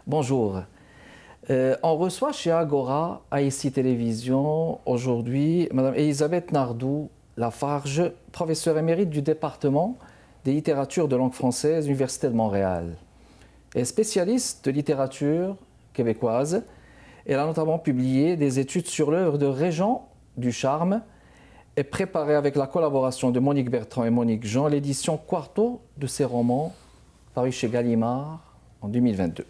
Bonjour. On reçoit chez Agora, AICI Télévision, aujourd'hui, Madame Elisabeth Nardou-Lafarge, professeure émérite du département des littératures de langue française, Université de Montréal. Elle est spécialiste de littérature québécoise. Elle a notamment publié des études sur l'œuvre de Régent Ducharme et préparé avec la collaboration de Monique Bertrand et Monique Jean l'édition quarto de ses romans parus chez Gallimard en 2022.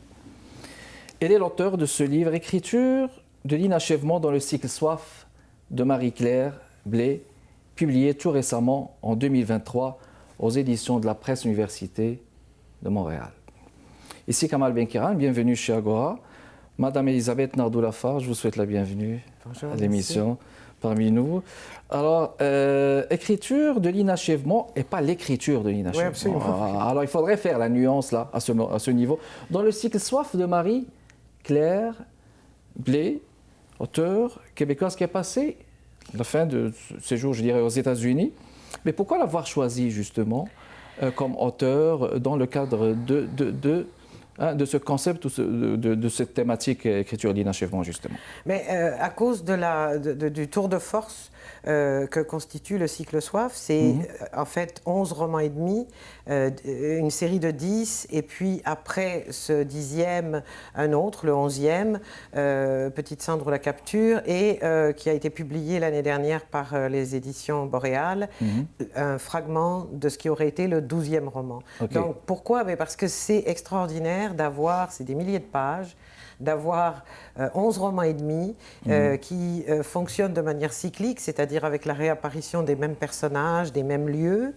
Elle est l'auteur de ce livre Écriture de l'inachèvement dans le cycle Soif de Marie-Claire Blais, publié tout récemment en 2023 aux éditions de la Presse Université de Montréal. Ici Kamal Benkiran, bienvenue chez Agora. Madame Elisabeth Nardou-Lafarge, je vous souhaite la bienvenue à l'émission parmi nous. Alors, écriture de l'inachèvement et pas l'écriture de l'inachèvement. Oui, absolument. Alors, il faudrait faire la nuance là, à ce niveau. Dans le cycle Soif de Marie-Claire Blais, auteure québécoise qui est passée la fin de séjour, je dirais, aux États-Unis. Mais pourquoi l'avoir choisi justement comme auteur dans le cadre de ce concept ou de cette thématique écriture d'inachèvement, justement? Mais à cause du tour de force que constitue le cycle Soif, c'est en fait 11 romans et demi, une série de 10, et puis après ce 10e, un autre, le 11e, Petite Cendre ou la Capture, et qui a été publié l'année dernière par les éditions Boréal, un fragment de ce qui aurait été le 12e roman. Okay. Donc pourquoi? Parce que c'est extraordinaire d'avoir, c'est des milliers de pages, d'avoir 11 romans et demi qui fonctionnent de manière cyclique, c'est-à-dire avec la réapparition des mêmes personnages, des mêmes lieux,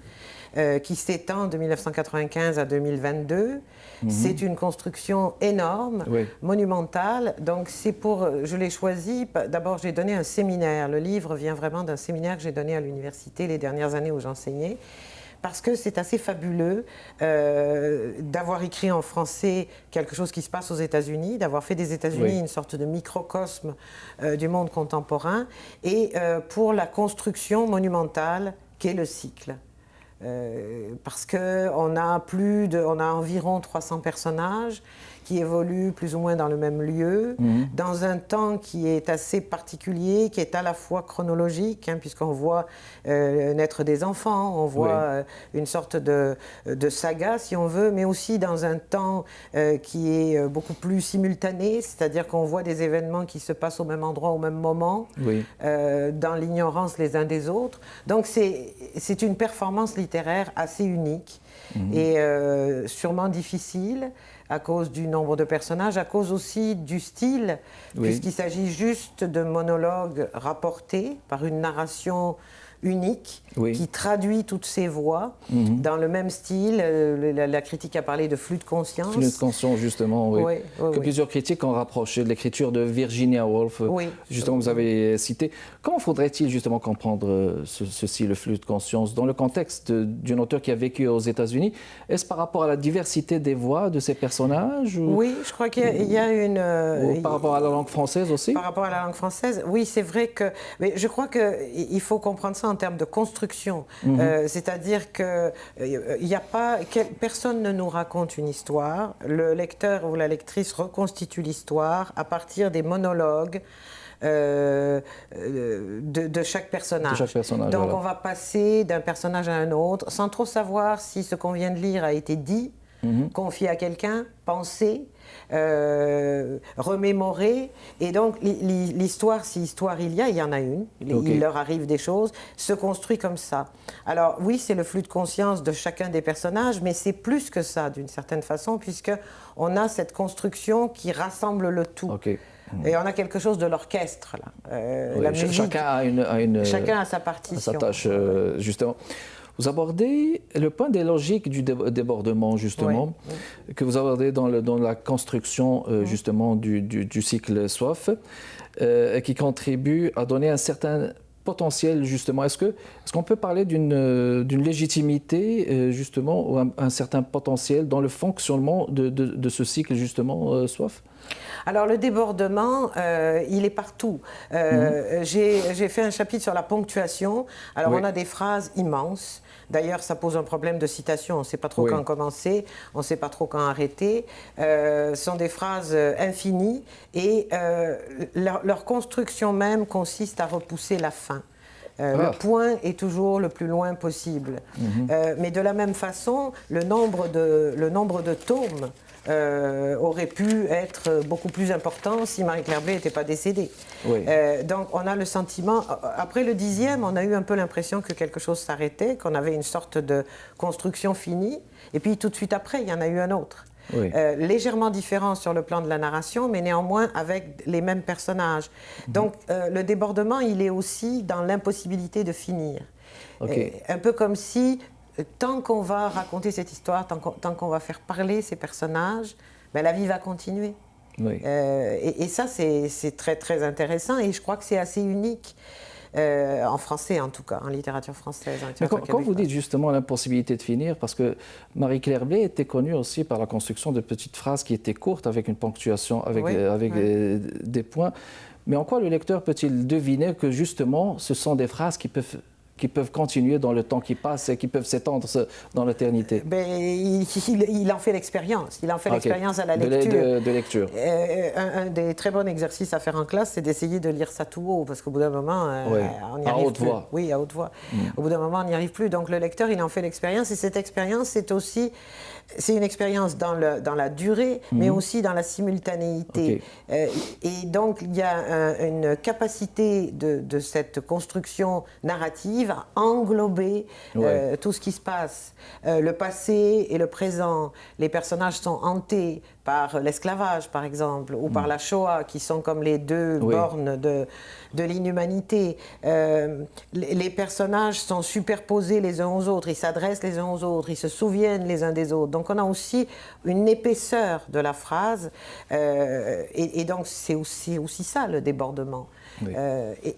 qui s'étend de 1995 à 2022. C'est une construction énorme, monumentale. Donc je l'ai choisi, d'abord j'ai donné un séminaire. Le livre vient vraiment d'un séminaire que j'ai donné à l'université les dernières années où j'enseignais. Parce que c'est assez fabuleux d'avoir écrit en français quelque chose qui se passe aux États-Unis, d'avoir fait des États-Unis une sorte de microcosme du monde contemporain, et pour la construction monumentale qu'est le cycle. Parce qu'on a environ 300 personnages qui évoluent plus ou moins dans le même lieu, dans un temps qui est assez particulier, qui est à la fois chronologique, puisqu'on voit naître des enfants, on voit une sorte de saga, si on veut, mais aussi dans un temps qui est beaucoup plus simultané, c'est-à-dire qu'on voit des événements qui se passent au même endroit, au même moment, dans l'ignorance les uns des autres. Donc c'est une performance littéraire assez unique et sûrement difficile, à cause du nombre de personnages, à cause aussi du style, puisqu'il s'agit juste de monologues rapportés par une narration unique qui traduit toutes ces voix dans le même style. La critique a parlé de flux de conscience. Flux de conscience, justement, que plusieurs critiques ont rapproché de l'écriture de Virginia Woolf, justement, que vous avez cité. Comment faudrait-il justement comprendre ceci, le flux de conscience, dans le contexte d'un auteur qui a vécu aux États-Unis? Est-ce par rapport à la diversité des voix de ces personnages Oui, je crois qu'il y a une... Ou par rapport à la langue française aussi? Par rapport à la langue française, oui, c'est vrai que... Mais je crois qu'il faut comprendre ça en termes de construction. C'est-à-dire que personne ne nous raconte une histoire. Le lecteur ou la lectrice reconstitue l'histoire à partir des monologues de chaque personnage. Donc on va passer d'un personnage à un autre sans trop savoir si ce qu'on vient de lire a été dit, confié à quelqu'un, pensé, remémorer. Et donc l'histoire, si histoire il y en a une, il leur arrive des choses, se construit comme ça. Alors oui, c'est le flux de conscience de chacun des personnages, mais c'est plus que ça d'une certaine façon, puisqu'on a cette construction qui rassemble le tout. Et on a quelque chose de l'orchestre, là. La musique, chacun a sa partition. Sa tâche, justement. Vous abordez le point des logiques du débordement, justement, que vous abordez dans la construction, justement, du cycle Soif, qui contribue à donner un certain potentiel, justement. Est-ce qu'on peut parler d'une légitimité, justement, ou un certain potentiel dans le fonctionnement de ce cycle, justement, SWAF? Alors le débordement, il est partout. J'ai fait un chapitre sur la ponctuation. Alors on a des phrases immenses. D'ailleurs, ça pose un problème de citation. On ne sait pas trop quand commencer, on ne sait pas trop quand arrêter. Ce sont des phrases infinies et leur construction même consiste à repousser la fin. Le point est toujours le plus loin possible. Mais de la même façon, le nombre de tomes aurait pu être beaucoup plus important si Marie-Claire Blé n'était pas décédée. Donc on a le sentiment, après le 10e, on a eu un peu l'impression que quelque chose s'arrêtait, qu'on avait une sorte de construction finie, et puis tout de suite après, il y en a eu un autre. Légèrement différent sur le plan de la narration, mais néanmoins avec les mêmes personnages. Donc le débordement, il est aussi dans l'impossibilité de finir. Un peu comme si, tant qu'on va raconter cette histoire, tant qu'on va faire parler ces personnages, ben, la vie va continuer. Et ça, c'est très, très intéressant, et je crois que c'est assez unique. En français en tout cas, en littérature française. Mais quand vous dites justement l'impossibilité de finir, parce que Marie-Claire Blé était connue aussi par la construction de petites phrases qui étaient courtes, avec une ponctuation, avec des points, mais en quoi le lecteur peut-il deviner que justement ce sont des phrases qui peuvent continuer dans le temps qui passe et qui peuvent s'étendre dans l'éternité? Il en fait l'expérience. Il en fait l'expérience à la lecture. De lecture. Un des très bons exercices à faire en classe, c'est d'essayer de lire ça tout haut, parce qu'au bout d'un moment, on n'y arrive plus. À haute voix. Oui, à haute voix. Au bout d'un moment, on n'y arrive plus. Donc le lecteur, il en fait l'expérience, et cette expérience, c'est une expérience dans la durée, mais aussi dans la simultanéité. Et donc, il y a une capacité de cette construction narrative à englober tout ce qui se passe. Le passé et le présent. Les personnages sont hantés par l'esclavage, par exemple, ou par la Shoah, qui sont comme les deux bornes de l'inhumanité. Les personnages sont superposés les uns aux autres, ils s'adressent les uns aux autres, ils se souviennent les uns des autres. Donc on a aussi une épaisseur de la phrase, et donc c'est aussi ça le débordement.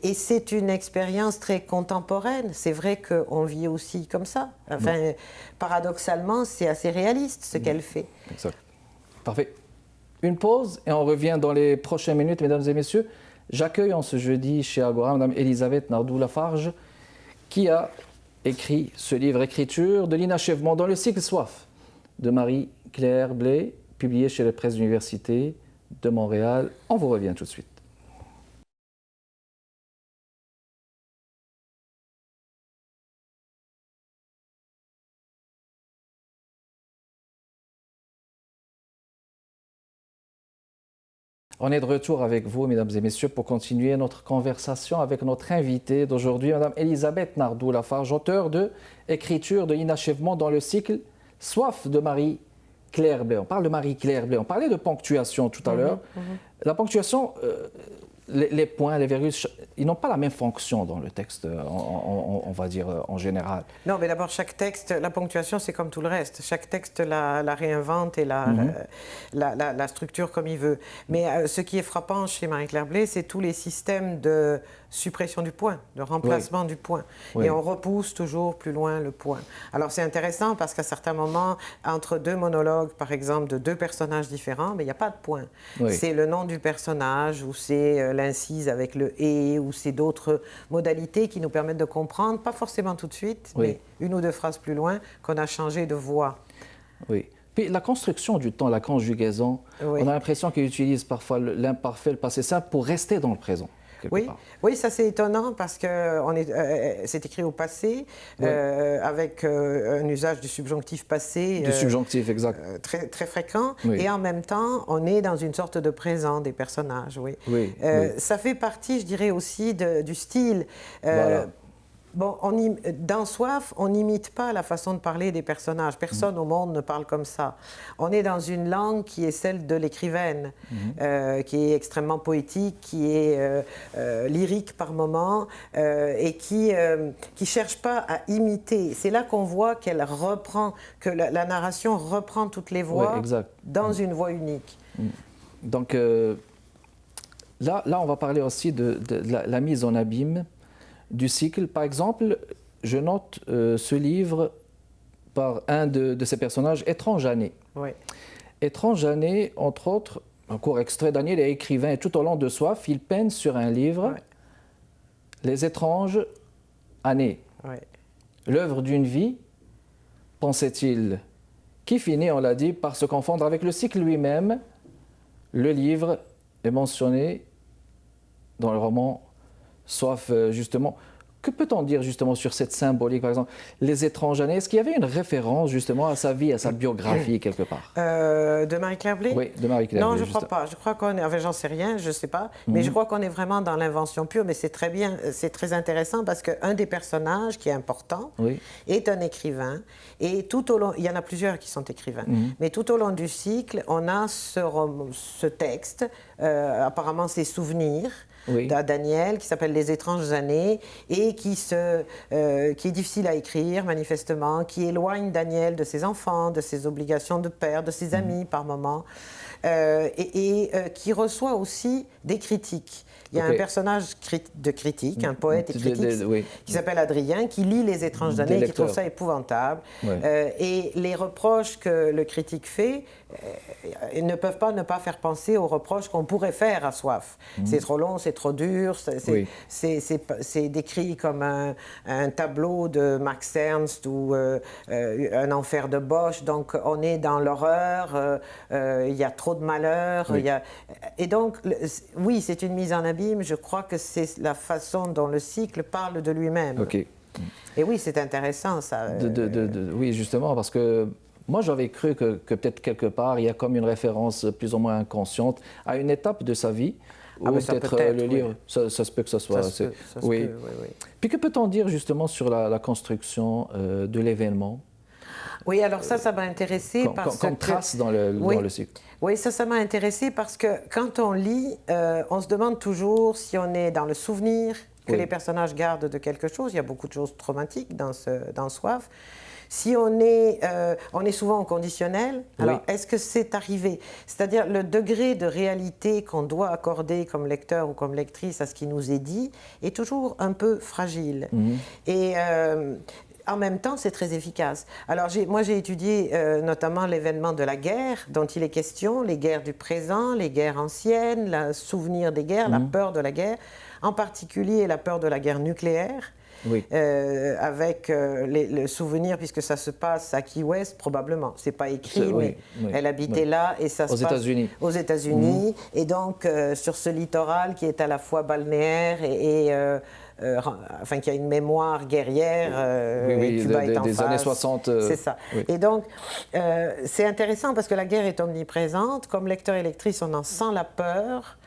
Et c'est une expérience très contemporaine. C'est vrai qu'on vit aussi comme ça. Enfin, paradoxalement, c'est assez réaliste ce qu'elle fait. Exact. Parfait. Une pause et on revient dans les prochaines minutes, mesdames et messieurs. J'accueille en ce jeudi chez Agora Mme Elisabeth Nardou-Lafarge, qui a écrit ce livre Écriture de l'inachèvement dans le cycle Soif de Marie-Claire Blé, publié chez les presses d'Université de Montréal. On vous revient tout de suite. On est de retour avec vous, mesdames et messieurs, pour continuer notre conversation avec notre invitée d'aujourd'hui, Mme Elisabeth Nardou-Lafarge, auteure de Écriture de l'inachèvement dans le cycle Soif de Marie-Claire Blé. On parle de Marie-Claire Blé. On parlait de ponctuation tout à l'heure. La ponctuation, les points, les virgules, ils n'ont pas la même fonction dans le texte, on va dire, en général. Non, mais d'abord, chaque texte, la ponctuation, c'est comme tout le reste. Chaque texte la réinvente et la structure comme il veut. Mais ce qui est frappant chez Marie-Claire Blé, c'est tous les systèmes de suppression du point, de remplacement du point. Et on repousse toujours plus loin le point. Alors, c'est intéressant parce qu'à certains moments, entre deux monologues, par exemple, de deux personnages différents, mais il n'y a pas de point. C'est le nom du personnage, ou c'est l'incise avec le « et », ou c'est d'autres modalités qui nous permettent de comprendre, pas forcément tout de suite, mais une ou deux phrases plus loin, qu'on a changé de voix. Oui. Puis la construction du temps, la conjugaison, on a l'impression qu'il utilise parfois l'imparfait, le passé simple pour rester dans le présent. Oui, ça c'est étonnant parce que c'est écrit au passé, avec un usage du subjonctif passé. Du subjonctif, exact. Très, très fréquent. Et en même temps, on est dans une sorte de présent des personnages. Ça fait partie, je dirais, aussi du style. Bon, dans Soif, on n'imite pas la façon de parler des personnages. Personne au monde ne parle comme ça. On est dans une langue qui est celle de l'écrivaine, qui est extrêmement poétique, qui est lyrique par moments, et qui cherche pas à imiter. C'est là qu'on voit qu'elle reprend, que la narration reprend toutes les voix dans une voix unique. Donc là, on va parler aussi de la mise en abîme du cycle. Par exemple, je note ce livre par un de ces personnages, Étrange année. Oui. Étrange année, entre autres, un court extrait, Daniel est écrivain et tout au long de Soif, il peine sur un livre, Les étranges années. Oui. L'œuvre d'une vie, pensait-il, qui finit, on l'a dit, par se confondre avec le cycle lui-même. Le livre est mentionné dans le roman Soif, justement. Que peut-on dire justement sur cette symbolique, par exemple, les étranges années? Est-ce qu'il y avait une référence justement à sa vie, à sa biographie quelque part? De Marie-Claire Blé? Oui, de Marie-Claire Non, Blé. je ne crois pas. Je crois qu'on est, enfin, j'en sais rien, je ne sais pas, mais je crois qu'on est vraiment dans l'invention pure. Mais c'est très bien, c'est très intéressant parce qu'un des personnages qui est important est un écrivain. Et tout au long, il y en a plusieurs qui sont écrivains, mais tout au long du cycle, on a ce texte, apparemment ses souvenirs. À Daniel, qui s'appelle Les étranges années, et qui est difficile à écrire, manifestement, qui éloigne Daniel de ses enfants, de ses obligations de père, de ses amis par moments, qui reçoit aussi des critiques. Il y a un personnage de critique, un poète et critique, qui s'appelle Adrien, qui lit Les étranges années et qui trouve ça épouvantable. Et les reproches que le critique fait ne peuvent pas ne pas faire penser aux reproches qu'on pourrait faire à Soif. C'est trop long, c'est trop dur, c'est décrit comme un tableau de Max Ernst ou un enfer de Bosch. Donc on est dans l'horreur, il y a trop de malheur. Et donc, oui, c'est une mise en abîme. Je crois que c'est la façon dont le cycle parle de lui-même. Et oui, c'est intéressant, ça. Oui, justement, parce que moi, j'avais cru que peut-être quelque part, il y a comme une référence plus ou moins inconsciente à une étape de sa vie, où peut-être le livre, ça se peut que ce soit... Oui. Puis que peut-on dire justement sur la construction de l'événement? Oui, alors ça m'a intéressé parce que... Comme trace dans le cycle. Oui, ça m'a intéressé parce que quand on lit, on se demande toujours si on est dans le souvenir que les personnages gardent de quelque chose. Il y a beaucoup de choses traumatiques dans Soif. Si on est souvent au conditionnel, alors est-ce que c'est arrivé? C'est-à-dire le degré de réalité qu'on doit accorder comme lecteur ou comme lectrice à ce qui nous est dit est toujours un peu fragile. Et en même temps, c'est très efficace. Alors, moi, j'ai étudié notamment l'événement de la guerre dont il est question, les guerres du présent, les guerres anciennes, le souvenir des guerres, la peur de la guerre, en particulier la peur de la guerre nucléaire. Avec le souvenir, puisque ça se passe à Key West, probablement. C'est pas écrit, mais elle habitait là et ça se passe aux États-Unis. Et donc, sur ce littoral qui est à la fois balnéaire enfin, qui a une mémoire guerrière. Cuba est en des face. Années 60. C'est ça. Et donc, c'est intéressant parce que la guerre est omniprésente. Comme lecteur et lectrice, on en sent la peur.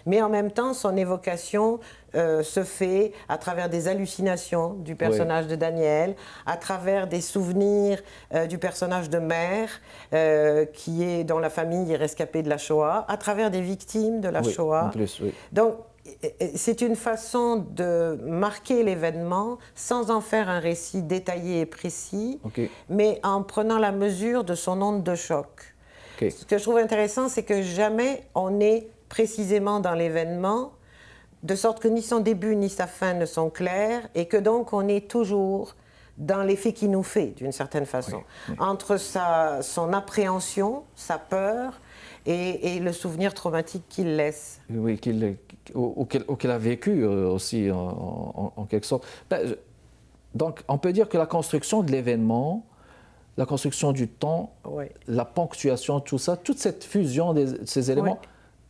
Mais en même temps, son évocation se fait à travers des hallucinations du personnage de Daniel, à travers des souvenirs du personnage de mère, dont la famille est rescapée de la Shoah, à travers des victimes de la Shoah. En plus, Donc, c'est une façon de marquer l'événement sans en faire un récit détaillé et précis, mais en prenant la mesure de son onde de choc. Ce que je trouve intéressant, c'est que jamais on est précisément dans l'événement, de sorte que ni son début ni sa fin ne sont clairs, et que donc on est toujours dans l'effet qu'il nous fait, d'une certaine façon, entre son appréhension, sa peur, et le souvenir traumatique qu'il laisse. Oui, qu'il a vécu aussi, en quelque sorte. Donc, on peut dire que la construction de l'événement, la construction du temps, la ponctuation, tout ça, toute cette fusion de ces éléments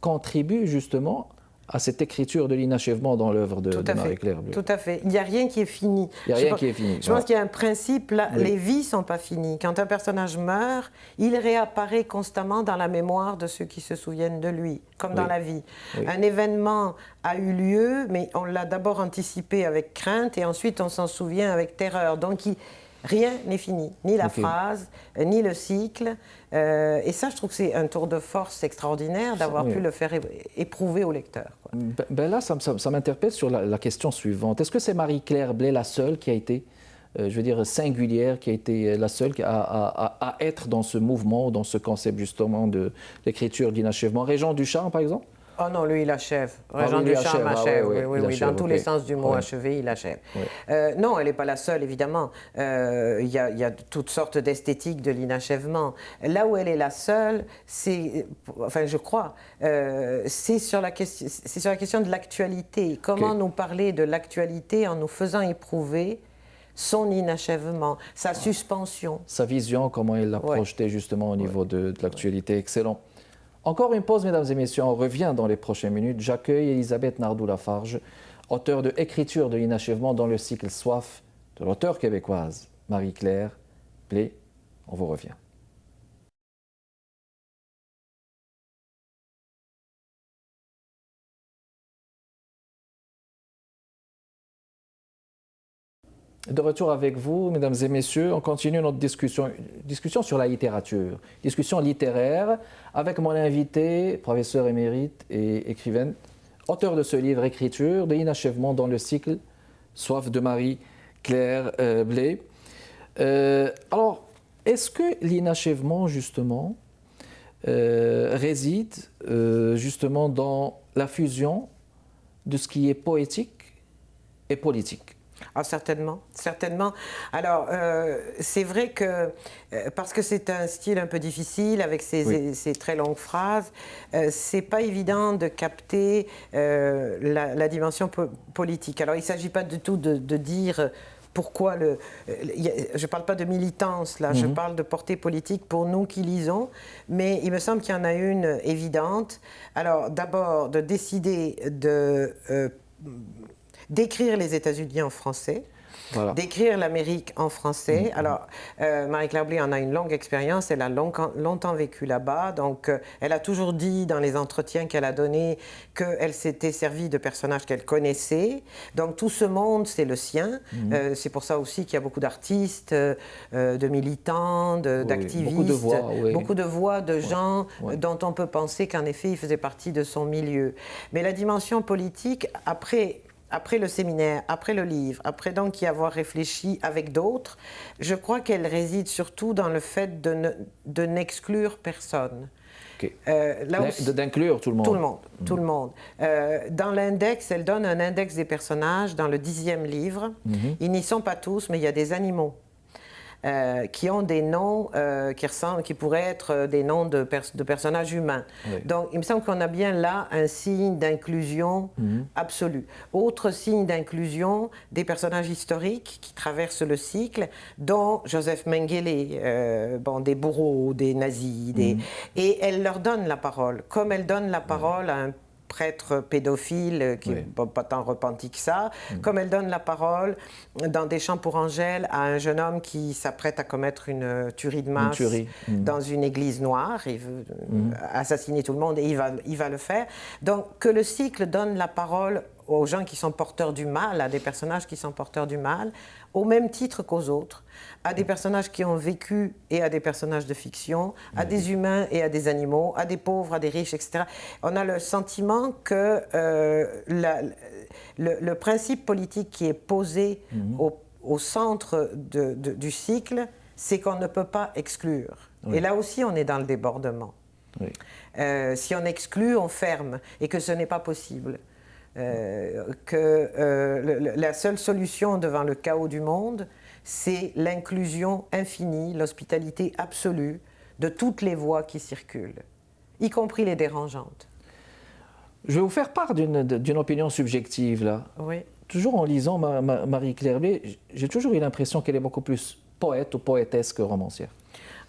contribue justement à cette écriture de l'inachèvement dans l'œuvre de Marie-Claire Blé. Tout à fait. Il n'y a rien qui est fini. Il n'y a rien qui est fini. Je pense qu'il y a un principe, là, les vies ne sont pas finies. Quand un personnage meurt, il réapparaît constamment dans la mémoire de ceux qui se souviennent de lui, comme dans la vie. Un événement a eu lieu, mais on l'a d'abord anticipé avec crainte et ensuite on s'en souvient avec terreur. Donc rien n'est fini, ni la phrase, ni le cycle. Et ça, je trouve que c'est un tour de force extraordinaire d'avoir pu le faire éprouver au lecteur. Là, ça m'interpelle sur la question suivante. Est-ce que c'est Marie-Claire Blé la seule qui a été, je veux dire, singulière, qui a été la seule à être dans ce mouvement, dans ce concept justement de l'écriture de l'inachèvement? Régent Ducharme, par exemple? Oh non, lui, il achève. Ah, Régent lui, il Ducharme achève, achève, ah, oui, oui, oui, il oui. achève, Dans tous ok. les sens du mot Ouais. achevé, il achève. Ouais. Non, elle n'est pas la seule, évidemment. Il y a toutes sortes d'esthétiques de l'inachèvement. Là où elle est la seule, c'est, enfin, je crois, c'est sur la question de l'actualité. Comment nous parler de l'actualité en nous faisant éprouver son inachèvement, sa suspension. Sa vision, comment il l'a projetée justement au niveau de l'actualité. Excellent. Encore une pause, mesdames et messieurs, on revient dans les prochaines minutes. J'accueille Elisabeth Nardou-Lafarge, auteure de Écriture de l'inachèvement dans le cycle Soif de l'auteure québécoise Marie-Claire Blé. On vous revient. De retour avec vous, mesdames et messieurs, on continue notre discussion sur la littérature, discussion littéraire avec mon invité, professeur émérite et écrivaine, auteur de ce livre Écriture de l'inachèvement dans le cycle Soif de Marie-Claire Blé. Alors, est-ce que l'inachèvement, justement, réside justement dans la fusion de ce qui est poétique et politique? Ah, certainement, certainement. Alors, c'est vrai que, parce que c'est un style un peu difficile, avec ces très longues phrases, c'est pas évident de capter la dimension politique. Alors, il ne s'agit pas du tout de dire pourquoi je ne parle pas de militance, là, je parle de portée politique pour nous qui lisons, mais il me semble qu'il y en a une évidente. Alors, d'abord, de décider d'écrire les États-Unis en français, d'écrire l'Amérique en français. Alors, Marie-Claire Blé en a une longue expérience, elle a longtemps vécu là-bas, donc elle a toujours dit dans les entretiens qu'elle a donnés qu'elle s'était servie de personnages qu'elle connaissait. Donc tout ce monde, c'est le sien. C'est pour ça aussi qu'il y a beaucoup d'artistes, de militants, d'activistes, beaucoup de voix de gens dont on peut penser qu'en effet, ils faisaient partie de son milieu. Mais la dimension politique, après le séminaire, après le livre, après donc y avoir réfléchi avec d'autres, je crois qu'elle réside surtout dans le fait de n'exclure personne. Okay. D'inclure tout le monde. Tout le monde, tout le monde. Dans l'index, elle donne un index des personnages dans le 10e livre. Ils n'y sont pas tous, mais il y a des animaux. Qui ont des noms qui pourraient être des noms de personnages humains. Oui. Donc, il me semble qu'on a bien là un signe d'inclusion absolue. Autre signe d'inclusion, des personnages historiques qui traversent le cycle, dont Joseph Mengele, des bourreaux, des nazis, et elle leur donne la parole, comme elle donne la parole à un prêtre pédophile qui n'est pas tant repenti que ça, comme elle donne la parole dans Des Chants pour Angèle à un jeune homme qui s'apprête à commettre une tuerie de masse dans une église noire, il veut assassiner tout le monde et il va le faire. Donc que le cycle donne la parole aux gens qui sont porteurs du mal, à des personnages qui sont porteurs du mal, au même titre qu'aux autres, à des personnages qui ont vécu et à des personnages de fiction, à des humains et à des animaux, à des pauvres, à des riches, etc. On a le sentiment que le principe politique qui est posé au centre du cycle, c'est qu'on ne peut pas exclure. Et là aussi, on est dans le débordement. Si on exclut, on ferme, et que ce n'est pas possible. La seule solution devant le chaos du monde, c'est l'inclusion infinie, l'hospitalité absolue de toutes les voix qui circulent, y compris les dérangeantes. Je vais vous faire part d'une opinion subjective, là. Oui. Toujours en lisant Marie-Claire Blé, j'ai toujours eu l'impression qu'elle est beaucoup plus poète ou poétesse que romancière.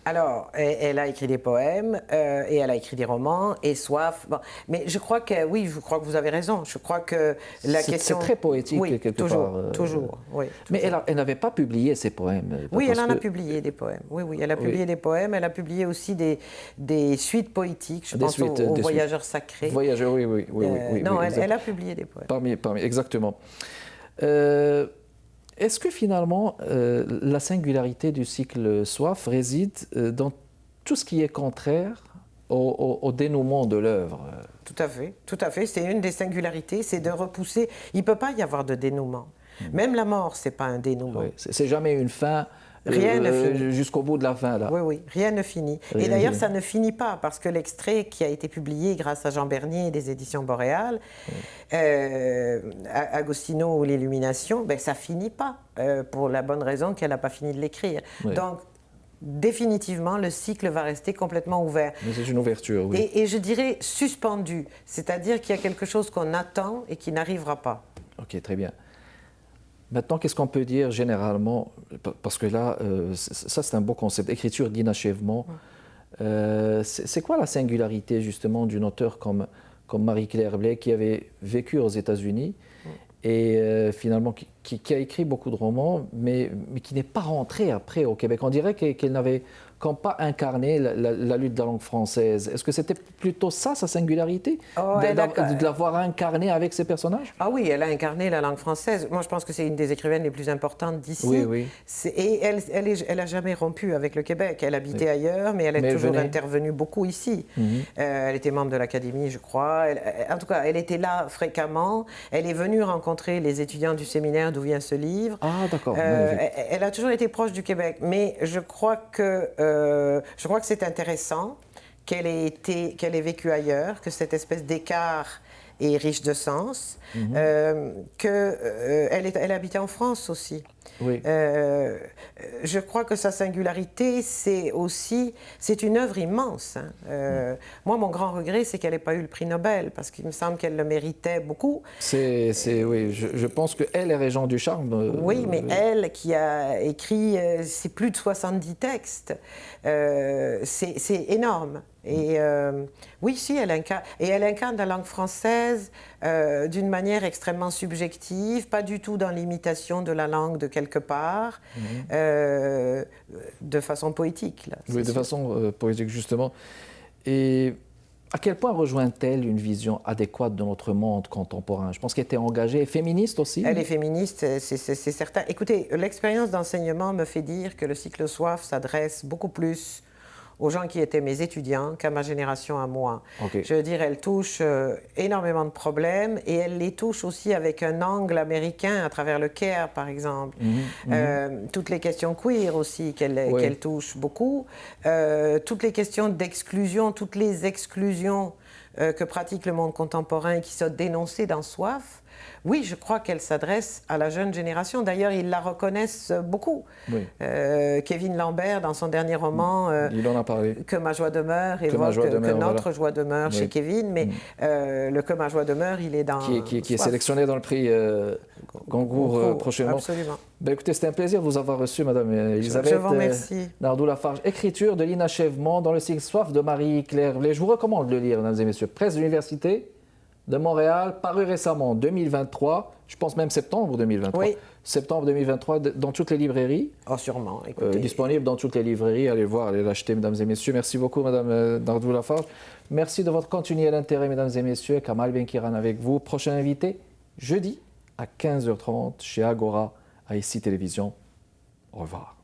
Alors, elle a écrit des poèmes et elle a écrit des romans et Soif. Bon. Mais je crois que, oui, je crois que vous avez raison. Je crois que la question... C'est très poétique, quelque toujours, part. Toujours, oui. Mais elle n'avait pas publié ses poèmes. Oui, elle en a publié des poèmes. Oui, elle a publié des poèmes. Elle a publié aussi des suites poétiques. Je pense aux Voyageurs sacrés. Voyageurs, oui. Non, elle a publié des poèmes. Parmi exactement. Est-ce que finalement, la singularité du cycle Soif réside dans tout ce qui est contraire au dénouement de l'œuvre? Tout à fait. C'est une des singularités, c'est de repousser. Il ne peut pas y avoir de dénouement. Même la mort, ce n'est pas un dénouement. Oui, c'est jamais une fin Rien ne finit. Jusqu'au bout de la fin, là. Oui, oui, rien ne finit. Rien et d'ailleurs, ne ça ne finit pas, parce que l'extrait qui a été publié grâce à Jean Bernier des éditions Boréal, Agostino ou l'Illumination, ben, ça finit pas, pour la bonne raison qu'elle n'a pas fini de l'écrire. Oui. Donc, définitivement, le cycle va rester complètement ouvert. Mais c'est une ouverture, oui. Et je dirais suspendu, c'est-à-dire qu'il y a quelque chose qu'on attend et qui n'arrivera pas. Ok, très bien. Maintenant, qu'est-ce qu'on peut dire généralement, parce que là, ça c'est un beau concept, écriture d'inachèvement. C'est quoi la singularité justement d'une auteure comme Marie-Claire Blais qui avait vécu aux États-Unis et finalement qui a écrit beaucoup de romans, mais qui n'est pas rentrée après au Québec. On dirait qu'elle n'avait pas incarné la lutte de la langue française. Est-ce que c'était plutôt ça, sa singularité, de l'avoir incarné avec ses personnages? Ah oui, elle a incarné la langue française. Moi, je pense que c'est une des écrivaines les plus importantes d'ici. Oui, oui. Et elle n'a jamais rompu avec le Québec. Elle habitait ailleurs, mais elle est toujours intervenue beaucoup ici. Elle était membre de l'Académie, je crois. En tout cas, elle était là fréquemment. Elle est venue rencontrer les étudiants du séminaire d'où vient ce livre. Ah, d'accord. Elle a toujours été proche du Québec. Mais je crois que c'est intéressant qu'elle ait vécu ailleurs, que cette espèce d'écart est riche de sens, qu'elle habitait en France aussi. Oui. Je crois que sa singularité, c'est une œuvre immense. Moi, mon grand regret, c'est qu'elle n'ait pas eu le prix Nobel, parce qu'il me semble qu'elle le méritait beaucoup. Oui, je pense qu'elle est Régent du Charme. Oui, mais elle qui a écrit, c'est plus de 70 textes, c'est énorme. Et oui, si, elle incarne la langue française d'une manière extrêmement subjective, pas du tout dans l'imitation de la langue de quelque part, de façon poétique. Là, oui, de façon poétique, justement. Et à quel point rejoint-elle une vision adéquate de notre monde contemporain? Je pense qu'elle était engagée, féministe aussi. Elle est féministe, c'est certain. Écoutez, l'expérience d'enseignement me fait dire que le cycle Soif s'adresse beaucoup plus aux gens qui étaient mes étudiants qu'à ma génération à moi. Okay. Je veux dire, elle touche énormément de problèmes et elle les touche aussi avec un angle américain à travers le CARE, par exemple. Toutes les questions queer aussi qu'elle touche beaucoup. Toutes les questions d'exclusion, toutes les exclusions que pratique le monde contemporain et qui sont dénoncées dans Soif. Oui, je crois qu'elle s'adresse à la jeune génération. D'ailleurs, ils la reconnaissent beaucoup. Oui. Kevin Lambert, dans son dernier roman, il en a parlé. Que ma joie demeure, évoque que notre joie demeure chez Kevin, mais le Que ma joie demeure, il est dans... Qui est sélectionné dans le prix Goncourt prochainement. Absolument. Ben, écoutez, c'était un plaisir de vous avoir reçu, Madame Elisabeth. Je vous remercie. Nardou-Lafarge, Écriture de l'inachèvement dans le cycle Soif de Marie-Claire Blais. Je vous recommande de le lire, mesdames et messieurs. Presse de l'Université de Montréal, paru récemment, 2023, je pense même septembre 2023. Oui. Septembre 2023, dans toutes les librairies. Oh, sûrement, écoutez. Disponible dans toutes les librairies. Allez le voir, allez l'acheter, mesdames et messieurs. Merci beaucoup, Madame Nardou-Lafarge. Merci de votre continuel intérêt, mesdames et messieurs. Kamal Benkiran avec vous. Prochain invité, jeudi à 15h30 chez Agora, à ICI Télévision. Au revoir.